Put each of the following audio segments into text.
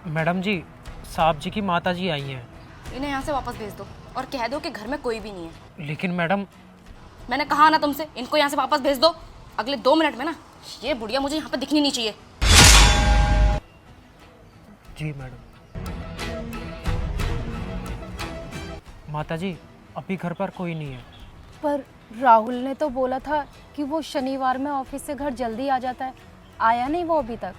Madam जी, साहब जी की माता जी आई हैं। इन्हें यहाँ से वापस भेज दो और कह दो कि घर में कोई भी नहीं है। लेकिन मैडम। मैंने कहा ना तुमसे, इनको यहाँ से वापस भेज दो। अगले 2 मिनट में ना ये बुढ़िया मुझे यहाँ पे दिखनी नहीं चाहिए। जी मैडम। माता जी, अभी घर पर कोई नहीं है। पर राहुल ने तो बोला था कि वो शनिवार में ऑफिस से घर जल्दी आ जाता है। आया नहीं वो अभी तक।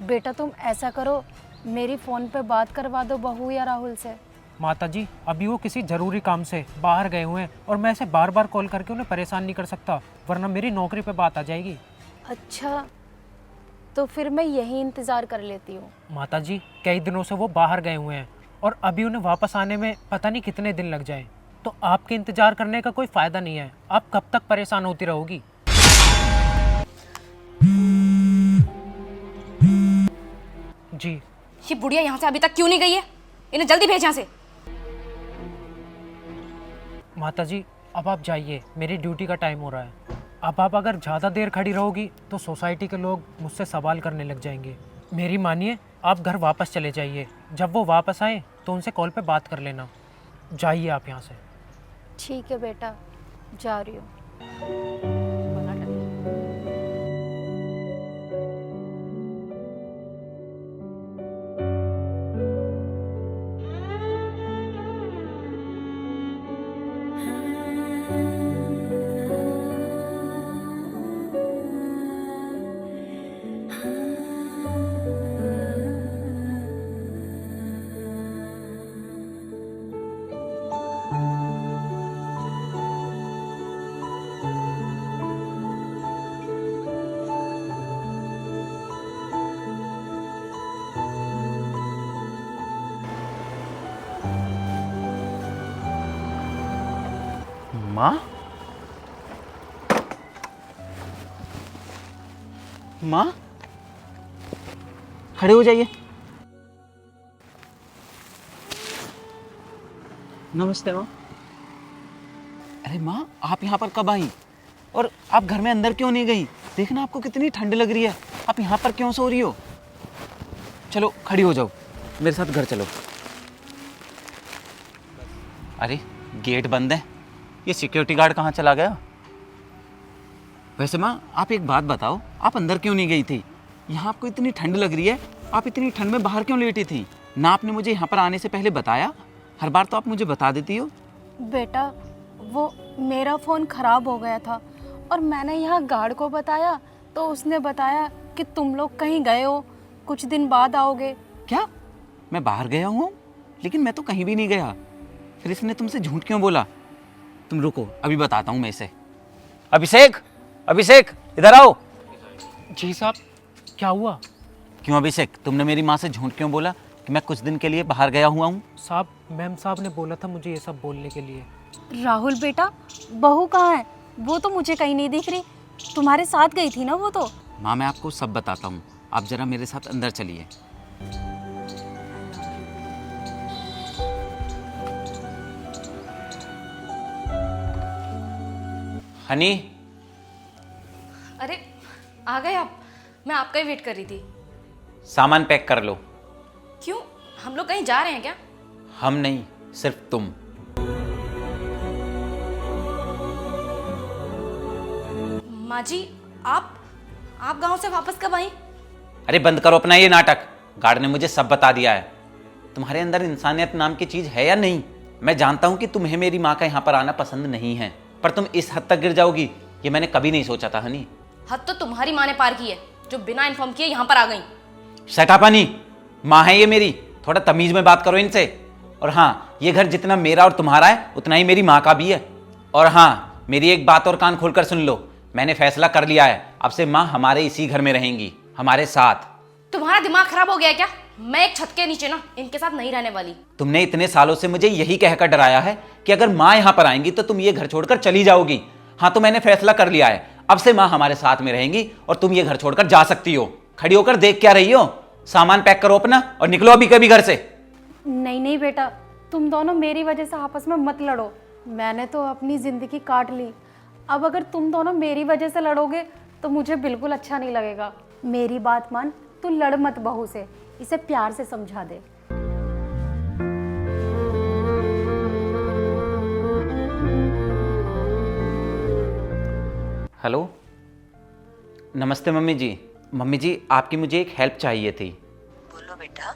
बेटा तुम ऐसा करो, मेरी फ़ोन पे बात करवा दो बहू या राहुल से। माता जी, अभी वो किसी ज़रूरी काम से बाहर गए हुए हैं और मैं ऐसे बार बार कॉल करके उन्हें परेशान नहीं कर सकता, वरना मेरी नौकरी पे बात आ जाएगी। अच्छा, तो फिर मैं यही इंतज़ार कर लेती हूँ। माता जी, कई दिनों से वो बाहर गए हुए हैं और अभी उन्हें वापस आने में पता नहीं कितने दिन लग जाए, तो आपके इंतज़ार करने का कोई फ़ायदा नहीं है। आप कब तक परेशान होती रहोगी? जी। ये बुढ़िया यहाँ से अभी तक क्यों नहीं गई है? इन्हें जल्दी भेज यहाँ से। माता जी, अब आप जाइए, मेरी ड्यूटी का टाइम हो रहा है। अब आप अगर ज़्यादा देर खड़ी रहोगी तो सोसाइटी के लोग मुझसे सवाल करने लग जाएंगे। मेरी मानिए, आप घर वापस चले जाइए। जब वो वापस आए तो उनसे कॉल पे बात कर लेना। जाइए आप यहाँ से। ठीक है बेटा, जा रही हूँ। माँ, माँ, खड़े हो जाइए। नमस्ते माँ। अरे माँ, आप यहाँ पर कब आई और आप घर में अंदर क्यों नहीं गई? देखना आपको कितनी ठंड लग रही है, आप यहाँ पर क्यों सो रही हो? चलो खड़ी हो जाओ, मेरे साथ घर चलो। अरे गेट बंद है, ये सिक्योरिटी गार्ड कहाँ चला गया? वैसे माँ, आप एक बात बताओ, आप अंदर क्यों नहीं गई थी? यहाँ आपको इतनी ठंड लग रही है, आप इतनी ठंड में बाहर क्यों लेटी थी? ना आपने मुझे यहाँ पर आने से पहले बताया? हर बार तो आप मुझे बता देती हो। बेटा वो मेरा फ़ोन ख़राब हो गया था और मैंने यहाँ गार्ड को बताया तो उसने बताया कि तुम लोग कहीं गए हो, कुछ दिन बाद आओगे। क्या? मैं बाहर गया हूँ? लेकिन मैं तो कहीं भी नहीं गया। फिर इसने तुमसे झूठ क्यों बोला? तुम रुको, अभी बताता हूँ मैं इसे। अभिषेक, अभिषेक, इधर आओ। जी साहब, क्या हुआ? क्यों अभिषेक, तुमने मेरी माँ से झूठ क्यों बोला कि मैं कुछ दिन के लिए बाहर गया हुआ हूँ? साहब, मैम साहब ने बोला था मुझे ये सब बोलने के लिए। राहुल बेटा, बहू कहाँ है? वो तो मुझे कहीं नहीं दिख रही। तुम्हारे साथ गई थी ना वो तो? माँ, मैं आपको सब बताता हूँ, आप जरा मेरे साथ अंदर चलिए। हनी। अरे आ गए आप? मैं आपका ही वेट कर रही थी। सामान पैक कर लो। क्यों, हम लोग कहीं जा रहे हैं क्या? हम नहीं, सिर्फ तुम। माँ जी, आप गांव से वापस कब आई? अरे बंद करो अपना ये नाटक। गार्ड ने मुझे सब बता दिया है। तुम्हारे अंदर इंसानियत नाम की चीज है या नहीं? मैं जानता हूं कि तुम्हें मेरी माँ का यहाँ पर आना पसंद नहीं है, पर तुम इस हद तक गिर जाओगी ये मैंने कभी नहीं सोचा था हनी। हद तो तुम्हारी माँ ने पार की है, जो बिना इन्फॉर्म किए यहाँ पर आ गई। शट अप हनी, माँ है ये मेरी, थोड़ा तमीज में बात करो इनसे। और हाँ, ये घर जितना मेरा और तुम्हारा है उतना ही मेरी माँ का भी है। और हाँ, मेरी एक बात और कान खोलकर सुन लो, मैंने फैसला कर लिया है, अब से माँ हमारे इसी घर में रहेंगी, हमारे साथ। तुम्हारा दिमाग खराब हो गया है क्या? मैं एक छत के नीचे ना इनके साथ नहीं रहने वाली। तुमने इतने सालों से मुझे यही कहकर डराया है कि अगर माँ यहाँ पर आएंगी तो तुम ये घर छोड़कर चली जाओगी। हाँ, तो मैंने फैसला कर लिया है, अब से माँ हमारे साथ में रहेंगी और तुम ये घर छोड़कर जा सकती हो। खड़ी होकर देख क्या रही हो? सामान पैक करो अपना और निकलो अभी कभी घर से। नहीं नहीं बेटा, तुम दोनों मेरी वजह से आपस में मत लड़ो। मैंने तो अपनी ज़िंदगी काट ली, अब अगर तुम दोनों मेरी वजह से लड़ोगे तो मुझे बिल्कुल अच्छा नहीं लगेगा। मेरी बात मान, तू लड़ मत बहू से। इसे प्यार से समझा दे। हेलो, नमस्ते मम्मी जी। मम्मी जी, आपकी मुझे एक हेल्प चाहिए थी। बोलो बेटा।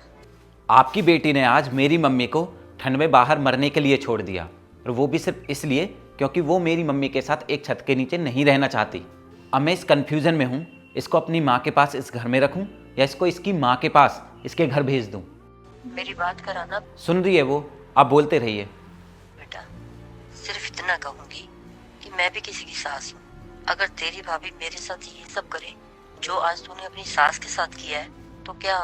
आपकी बेटी ने आज मेरी मम्मी को ठंड में बाहर मरने के लिए छोड़ दिया, और वो भी सिर्फ इसलिए क्योंकि वो मेरी मम्मी के साथ एक छत के नीचे नहीं रहना चाहती। अब मैं इस कन्फ्यूज़न में हूँ, इसको अपनी माँ के पास इस घर में रखूँ या इसको इसकी माँ के पास इसके घर भेज दूँ। मेरी बात कराना सुन रही है वो? आप बोलते रहिए। बेटा। सिर्फ इतना कहूंगी कि मैं भी किसी की सास हूँ। अगर तेरी भाभी मेरे साथ ये सब करे जो आज तूने अपनी सास के साथ किया है, तो क्या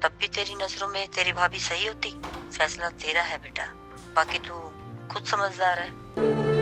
तब भी तेरी नजरों में तेरी भाभी सही होती? फैसला तेरा है बेटा, बाकी तू खुद समझदार है।